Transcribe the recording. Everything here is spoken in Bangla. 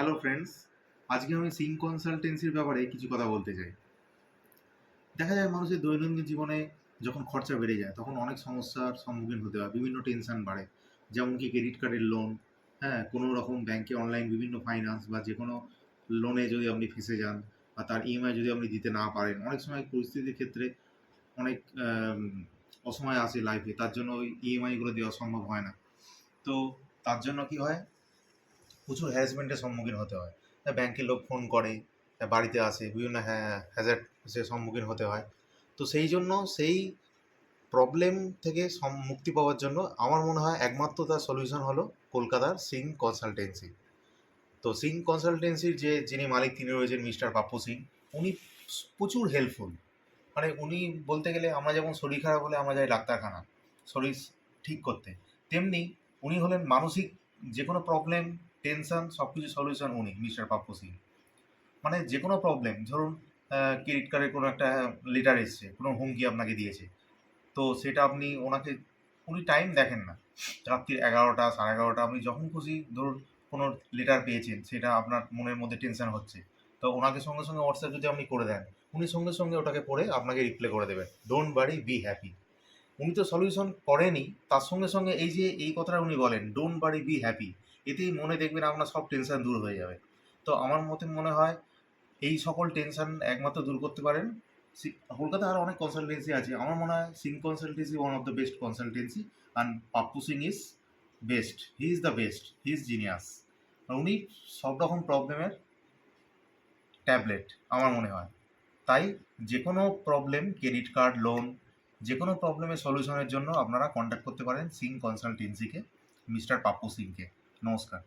হ্যালো ফ্রেন্ডস, আজকে আমি সিং কনসালটেন্সির ব্যাপারে কিছু কথা বলতে চাই। দেখা যায় মানুষের দৈনন্দিন জীবনে যখন খরচা বেড়ে যায় তখন অনেক সমস্যার সম্মুখীন হতে হয়, বিভিন্ন টেনশন বাড়ে। যেমন কি ক্রেডিট কার্ডের লোন, হ্যাঁ, কোনো রকম ব্যাংকে অনলাইন বিভিন্ন ফাইন্যান্স বা যে কোনো লোনে যদি আপনি ফেঁসে যান বা তার ইএমআই যদি আপনি দিতে না পারেন, অনেক সময় পরিস্থিতির ক্ষেত্রে অনেক অসময় আসে লাইফে, তার জন্য ওই ইএমআইগুলো দেওয়া সম্ভব হয় না। তো তার জন্য কি হয়, প্রচুর হ্যারাসমেন্টের সম্মুখীন হতে হয়। ব্যাংকের লোক ফোন করে, বাড়িতে আসে, বিভিন্ন হ্যাজার্ডসের সম্মুখীন হতে হয়। তো সেই জন্য সেই প্রবলেম থেকে মুক্তি পাওয়ার জন্য আমার মনে হয় একমাত্র তার সলিউশন হলো কলকাতার সিং কনসালটেন্সি। তো সিং কনসালটেন্সির যিনি মালিক তিনি রয়েছেন মিস্টার পাপ্পু সিং। উনি প্রচুর হেল্পফুল। মানে উনি বলতে গেলে আমরা যেমন শরীর খারাপ হলে আমরা যাই ডাক্তারখানা শরীর ঠিক করতে, তেমনি উনি হলেন মানসিক যে কোনো প্রবলেম, টেনশন সব কিছু সলিউশন উনি মিস্টার পাপ্পু সিং। মানে যে কোনো প্রবলেম ধরুন, ক্রেডিট কার্ডের কোনো একটা লেটার এসছে, কোনো হুমকি আপনাকে দিয়েছে, তো সেটা আপনি ওনাকে, উনি টাইম দেখেন না, রাত্রির 11টা 11:30 আপনি যখন খুশি ধরুন কোনো লেটার পেয়েছেন, সেটা আপনার মনের মধ্যে টেনশন হচ্ছে, তো ওনাকে সঙ্গে সঙ্গে হোয়াটসঅ্যাপ যদি আপনি করে দেন, উনি সঙ্গে সঙ্গে ওটাকে পড়ে আপনাকে রিপ্লাই করে দেবেন, ডোন্ট ওয়ারি বি হ্যাপি। উনি তো সলিউশন করেনই, তার সঙ্গে সঙ্গে এই যে এই কথাটা উনি বলেন ডোন্ট ওয়ারি বি হ্যাপি, এতেই মনে দেখবেন আপনার সব টেনশন দূর হয়ে যাবে। তো আমার মতে মনে হয় এই সকল টেনশন একমাত্র দূর করতে পারেন কলকাতায় আরও অনেক কনসালটেন্সি আছে, আমার মনে হয় Singh consultancy one of the best consultancy. And Pappu Singh is best, he is the best, he is genius. উনি সব রকম প্রবলেমের ট্যাবলেট আমার মনে হয়। তাই যে কোনো প্রবলেম, ক্রেডিট কার্ড, লোন, যে কোনো প্রবলেমের সলিউশনের জন্য আপনারা কন্ট্যাক্ট করতে পারেন সিং কনসালটেন্সিকে, মিস্টার পাপ্পু সিংকে। নমস্কার।